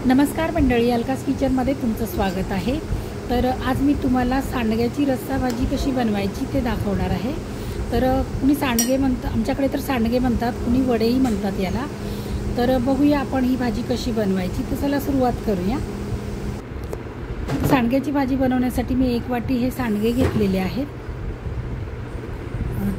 नमस्कार मंडळी, अलकास किचनमध्ये तुमचं स्वागत आहे। तर आज मी तुम्हाला सांडग्याची रस्सा भाजी कशी बनवायची ते दाखवणार आहे। तर कुणी सांडगे म्हणतात, आमच्याकडे तर सांडगे म्हणतात, कुणी वडेही म्हणतात याला। तर बघूया आपण ही भाजी कशी बनवायची। तर चला सुरुवात करूया। सांडग्याची भाजी बनवण्यासाठी मी 1 वाटी हे सांडगे घेतलेले आहेत।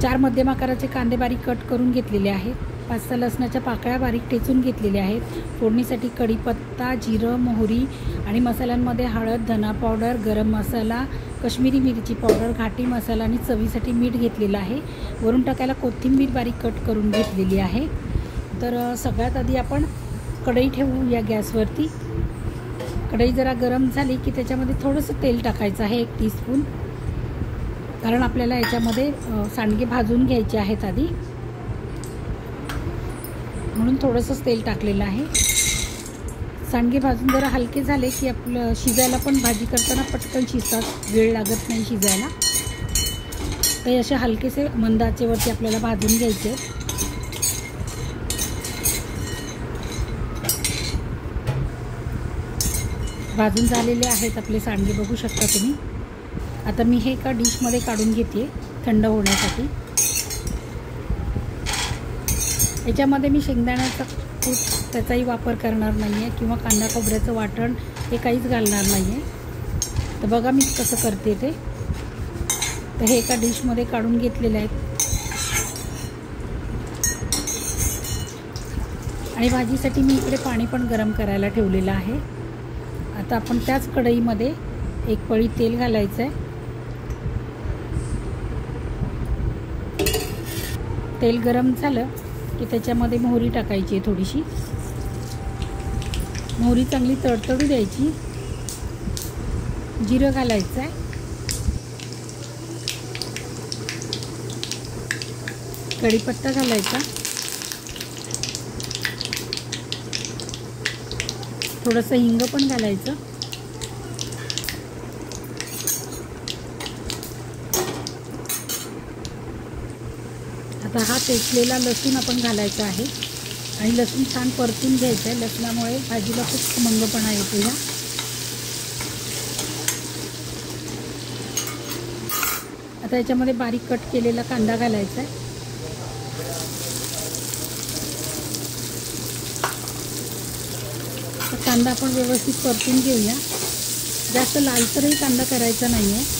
4 मध्यम आकाराचे कांदे बारीक कट करून घेतलेले आहेत। 5-6 लसणाच्या पाकळ्या बारीक ठेचून घेतलेल्या आहेत। फोडणीसाठी कढीपत्ता, जिरं, मोहरी आणि मसाल्यांमध्ये हळद, धना पावडर, गरम मसाला, काश्मीरी मिरची पावडर, घाटी मसाला आणि चवीसाठी मीठ घेतलेलं आहे। वरून टाकायला कोथिंबीर बारीक कट करून घेतलेली आहे। तर सगळ्यात आधी आपण कढई ठेवू या गॅसवरती। कढई जरा गरम झाली की त्याच्यामध्ये थोडंसं तेल टाकायचं आहे, 1 टीस्पून, कारण आपल्याला याच्यामध्ये सांडगे भाजून घ्यायचे आहेत आधी, म्हणून थोडंसं तेल टाकलेलं आहे। सांडगे भाजून जरा हलके झाले की आपलं शिजायला पण भाजी करताना पटकन शिजतात, वेळ लागत नाही शिजायला। तर असे हलकेसे मंद आचेवरती आपल्याला भाजून घ्यायचे। भाजून झालेले आहेत आपले सांडगे, बघू शकता तुम्ही। आता मी हे एका डिशमध्ये काढून घेते थंड होण्यासाठी। याच्यामध्ये मी शेंगदाण्याचा कूट त्याचाही वापर करणार नाही आहे किंवा कांदा खोबऱ्याचं वाटण हे काहीच घालणार नाही आहे। तर बघा मी कसं करते ते। तर हे एका डिशमध्ये काढून घेतलेले आहेत आणि भाजीसाठी मी इकडे पाणी पण गरम करायला ठेवलेलं आहे। आता आपण त्याच कढईमध्ये 1 पळी तेल घालायचं आहे। तेल गरम झालं की त्याच्यामध्ये मोहरी टाकायची आहे थोडीशी। मोहरी चांगली तडतडू द्यायची। जिरं घालायचं आहे, कढीपत्ता घालायचा, थोडंसं हिंग पण घालायचं। आता हा ठेचलेला लसूण आपण घालायचा आहे आणि लसूण छान परतून घ्यायचं आहे। लसणामुळे भाजीला खूप खमंगपणा येतो या। आता याच्यामध्ये बारीक कट केलेला कांदा घालायचा आहे। तर कांदा आपण व्यवस्थित परतून घेऊया। जास्त लालसरही कांदा करायचा नाही आहे।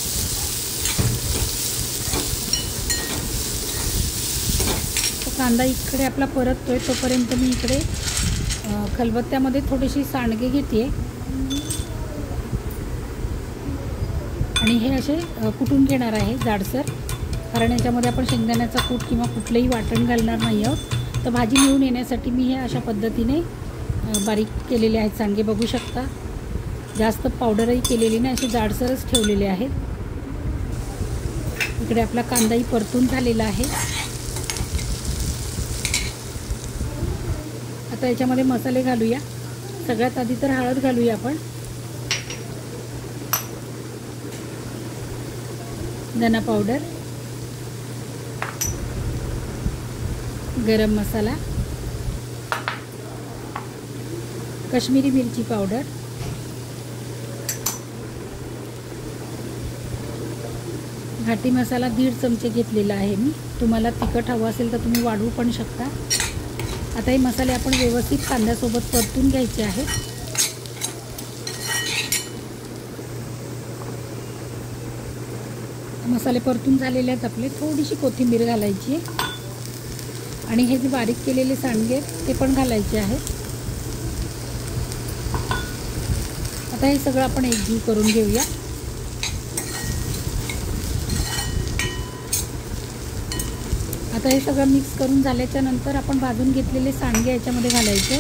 कांदा इकडे आपला परततोय तोपर्यंत मी इकडे खलबत्त्यामध्ये थोडीशी सांडगे घेते आणि हे असे कुटून घेणार आहे जाडसर, कारण याच्यामध्ये आपण शेंगदाण्याचा कूट किंवा कुठलंही वाटण घालणार नाही आहोत। तर भाजी मिळून येण्यासाठी मी हे अशा पद्धतीने बारीक केलेले आहेत सांडगे, बघू शकता। जास्त पावडरही केलेली नाही, असे जाडसरच ठेवलेले आहेत। इकडे आपला कांदाही परतून झालेला आहे। आता याच्यामध्ये मसाले घालूया। सगळ्यात आधी तर हळद घालूया आपण, धना पावडर, गरम मसाला, काश्मीरी मिरची पावडर, घाटी मसाला 1.5 चमचे घेतलेला आहे मी। तुम्हाला तिखट हवं असेल तर तुम्ही वाढवू पण शकता। आता हे मसाले आपण व्यवस्थित कांद्यासोबत परतून घ्यायचे आहेत। मसाले परतून झालेले आहेत आपले। थोडीशी कोथिंबीर घालायची आहे आणि हे जे बारीक केलेले सांडगे ते पण घालायचे आहेत। आता हे सगळं आपण एकजीव करून घेऊया। आता हे सगळं मिक्स करून झाल्याच्या नंतर आपण भाजून घेतलेले सांडगे याच्यामध्ये घालायचे।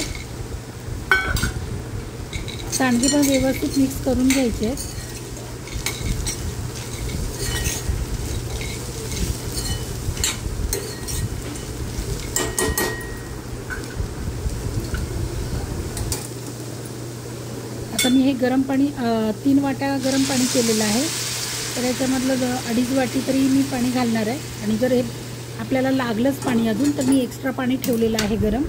सांडगे पण व्यवस्थित मिक्स करून घ्यायचे। आता मी हे गरम पाणी 3 वाट्या गरम पाणी केलेलं आहे। तर याच्यामधलं 2.5 वाटी तरी मी पाणी घालणार आहे आणि जर हे आपल्याला लागलंच पाणी अजून तर मी एक्स्ट्रा पाणी ठेवलेलं आहे गरम।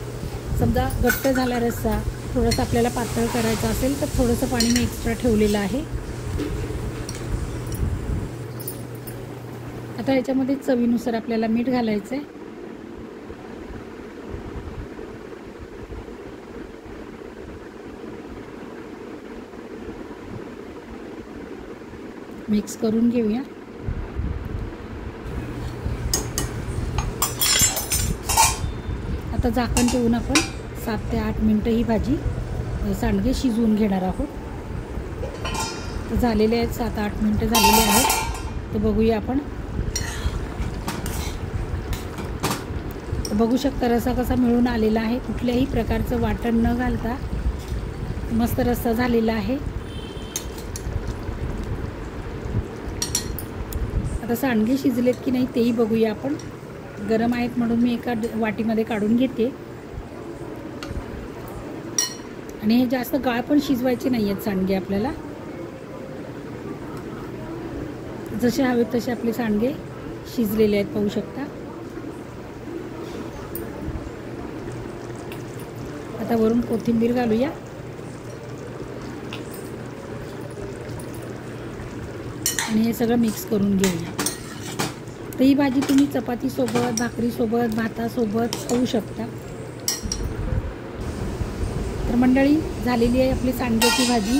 समजा घट्ट झाला रस्सा थोडंसं आपल्याला पातळ करायचं असेल तर थोडंसं पाणी मी एक्स्ट्रा ठेवलेलं आहे. आता ह्याच्यामध्ये चवीनुसार आपल्याला मीठ घालायचं आहे. मिक्स करून घेऊया. आता झाकण ठेवून आपण 7 ते 8 मिनटं ही भाजी सांडगे शिजवून घेणार आहोत. तर झालेले आहेत 7-8 मिनटं झालेले आहेत. तर बघूया आपण. तर बघू शकता रस्सा कसा मिळून आलेला आहे. कुठल्याही प्रकारचं वाटण न घालता मस्त रस्सा झालेला आहे. आता सांडगे शिजलेत की नाही तेही बघूया आपण. गरम आहेत म्हणून मी एका वाटीमध्ये काढून घेते. आणि हे जास्त गाळ पण शिजवायचे नाही आहेत सांडगे आपल्याला. जसे हवे तसे आपले सांडगे शिजलेले आहेत पाहू शकता. आता वरून कोथिंबीर घालूया. आणि हे सगळं मिक्स करून घेऊया. तर ही भाजी तुम्ही चपातीसोबत, भाकरीसोबत, भातासोबत खाऊ शकता. तर मंडळी झालेली आहे आपली सांडग्याची भाजी.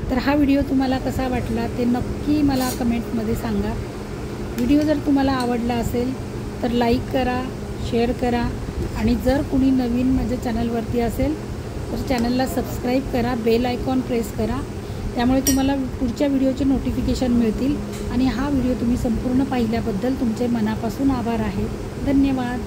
तर हा व्हिडिओ तुम्हाला कसा वाटला ते नक्की मला कमेंटमध्ये सांगा. व्हिडिओ जर तुम्हाला आवडला असेल तर लाईक करा, शेअर करा. आणि जर कुणी नवीन माझ्या चॅनलवरती असेल तर चॅनलला सबस्क्राईब करा, बेल आयकॉन प्रेस करा. त्यामुळे तुम्हाला पुढच्या व्हिडिओचे नोटिफिकेशन मिळतील. आणि हा व्हिडिओ तुम्ही संपूर्ण पाहिल्याबद्दल तुमचे मनापासून आभार आहे. धन्यवाद.